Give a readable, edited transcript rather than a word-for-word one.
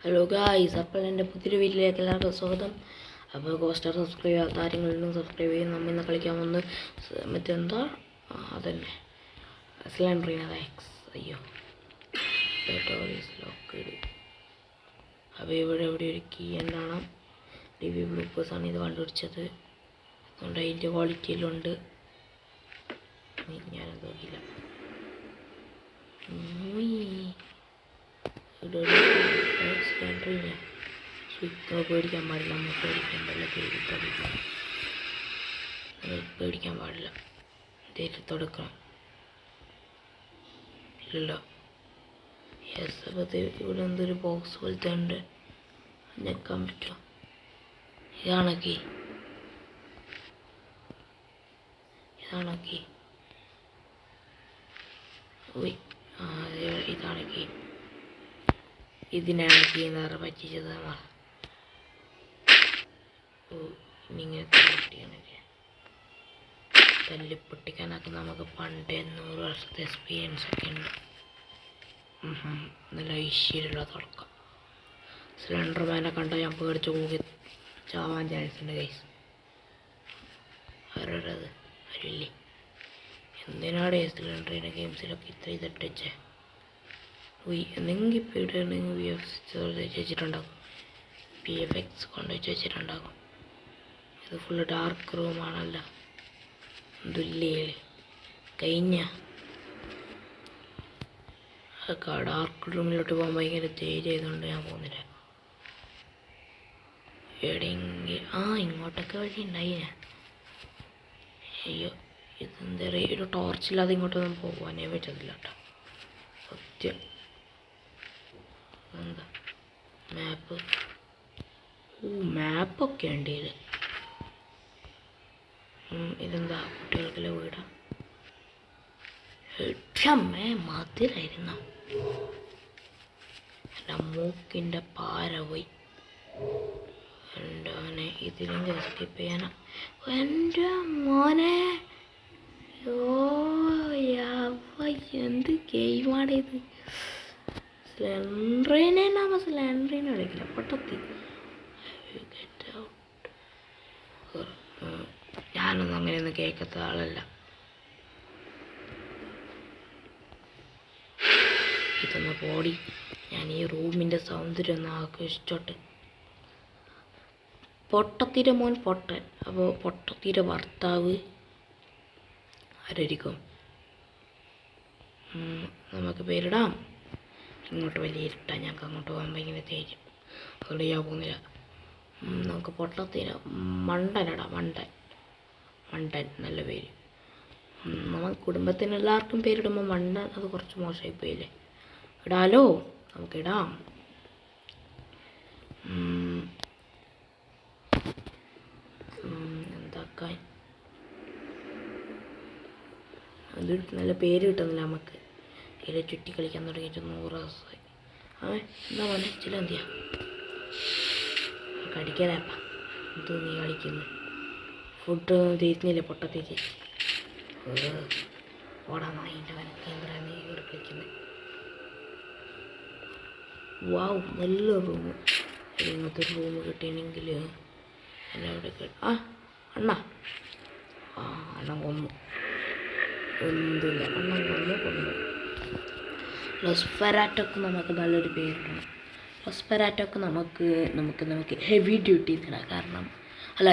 Hello guys, അപ്പോൾ എൻ്റെ പുതിയൊരു വീട്ടിലേക്ക് എല്ലാവർക്കും സ്വാഗതം. അപ്പോൾ ഗോസ്റ്റാർ സബ്സ്ക്രൈബ് ചെയ്യാത്ത ആരെങ്കിലും സബ്സ്ക്രൈബ് ചെയ്യും. നമ്മൾ ഇന്ന് കളിക്കാൻ വന്ന് മറ്റെന്താ അതന്നെ സ്ലെൻഡറിന എക്സ്. അയ്യോ ലോക്കേഡ്. അപ്പോൾ ഇവിടെ ഒരു കീ എന്നാണ് ഡിവി ബ്ലൂപ്പേഴ്സാണ് ഇത് കണ്ടുപിടിച്ചത്. അതുകൊണ്ട് അതിൻ്റെ ക്വാളിറ്റിയിലുണ്ട്. ഞാനത് നോക്കില്ല. പേടിക്കാൻ പാടില്ല, നമ്മൾ പേടിക്കാൻ പാടില്ല, പേടിക്കാൻ പാടില്ല. ധൈര്യത്തെടുക്കണം ഇല്ലല്ലോ. യെസ്. അപ്പോൾ ഇവിടെ എന്തൊരു ബോക്സ് പോലത്തെ ഉണ്ട്, ഞെക്കാൻ പറ്റുമോ? ഇതാണോ കീ? ഇതാണ് കീ. ഇതിനാണ് കീ എന്ന് പറ്റിച്ചത് നമ്മൾ. ഇനിങ്ങനത്തെ പൊട്ടിയാണല്ലേ. തല്ലി പൊട്ടിക്കാനൊക്കെ നമുക്ക് പണ്ടേ 100 വർഷത്തെ എക്സ്പീരിയൻസ് ഒക്കെ ഉണ്ട്. നല്ല ഐശ്വര്യമുള്ള തുടക്കം. സ്ലെൻഡർമാനെ കണ്ടാൽ ഞാൻ പേടിച്ച് കൂടി ചാവാൻ ചാൻസ് ഉണ്ട് ഗൈസ്. ആരോടത് അറിയില്ലേ? എന്തിനാടെ സ്ലെൻഡറിൻ്റെ ഗെയിംസിലൊക്കെ ഇത്ര ഇതിട്ടേ? എന്തെങ്കിലും ഇപ്പോൾ ഇടുകയാണെങ്കിൽ വെച്ചിട്ടുണ്ടാകും, PFX കൊണ്ട് വെച്ചിട്ടുണ്ടാകും. ഇത് ഫുള്ള് ഡാർക്ക് റൂമാണല്ലോ. എന്തില്ലേ കഴിഞ്ഞ ഡാർക്ക് റൂമിലോട്ട് പോകാൻ ഭയങ്കര ധൈര്യം ചെയ്തുകൊണ്ട് ഞാൻ പോകുന്നില്ല. എവിടെയെങ്കിലും ഇങ്ങോട്ടൊക്കെ വഴി ഉണ്ടായി ഞാൻ. അയ്യോ, ഇതെന്താ പറയുക, ഒരു ടോർച്ചില്ലാതെ ഇങ്ങോട്ടൊന്നും പോകാനേ പറ്റത്തില്ല കേട്ടോ, സത്യം. എന്താ മാപ്പ്? മാപ്പൊക്കെ ഉണ്ട് ഇത്. ഇതെന്താ കുട്ടികൾക്കുള്ള വീടാ? അമ്മേ, മതിലായിരുന്നു. എൻ്റെ മൂക്കിൻ്റെ പാര പോയി. എൻ്റെ ഇതിലെങ്കിൽ എസ്കേപ്പ് ചെയ്യാനാ. എൻ്റെ മോനെ, എന്ത് ഗെയിമാണ് ഇത്? സ്ലെൻഡറിനെ വിളിക്കില്ല, പൊട്ടത്തി. ഞാനൊന്നും അങ്ങനെയൊന്നും കേൾക്കാത്ത ആളല്ല. ഇതൊന്ന് പോടി, ഞാൻ ഈ റൂമിൻ്റെ സൗന്ദര്യം ഒന്ന് ആഘോഷിച്ചോട്ടെ. പൊട്ടത്തിൻ്റെ മോൻ പൊട്ടൻ. അപ്പോൾ പൊട്ടത്തിൻ്റെ ഭർത്താവ് ആരായിരിക്കും? നമുക്ക് പേരിടാം. ഇങ്ങോട്ട് വലിയ ഇരുട്ടാ, ഞങ്ങൾക്ക് അങ്ങോട്ട് പോകാൻ ഭയങ്കര ധൈര്യം, അതുകൊണ്ട് ഞാൻ പോകുന്നില്ല. നമുക്ക് പൊട്ടത്തിര മണ്ടനടാ, മണ്ടൻ നല്ല പേര്. നമ്മൾ കുടുംബത്തിന് എല്ലാവർക്കും പേരിടുമ്പോൾ മണ്ടൻ അത് കുറച്ച് മോശമായി പോയില്ലേ? ഇടാലോ, നമുക്കിടാം. എന്താക്കാൻ അത് നല്ല പേര് കിട്ടുന്നില്ല നമുക്ക്. ഇതിൽ ചുറ്റി കളിക്കാൻ തുടങ്ങിയിട്ട് 100 ദിവസമായി. എന്താ പോലെ ചിലന്തിയാ കടിക്കാനാപ്പാ? ഇത് നീ കളിക്കുന്നു. ഫുഡ് തീരുന്നില്ലേ പൊട്ടത്തേക്ക്? ഓടാ നായിൻ്റെ വനക്കേന്ദ്ര നീ ഇവിടെ കളിക്കുന്നത്. വാവ്, നല്ല റൂം. ഇങ്ങനത്തെ ഒരു റൂം കിട്ടിയെങ്കിൽ എന്നെ അവിടെ അണ്ണ കൊന്നു. എന്തില്ല, അണ്ണൻ കൊന്നു. ലൊസ്ഫെറാറ്റോക്ക് നമുക്ക് നല്ലൊരു പേരിടണം. ലൊസ്ഫെറാറ്റോക്ക് നമുക്ക് ഹെവി ഡ്യൂട്ടി തരാം. കാരണം അല്ല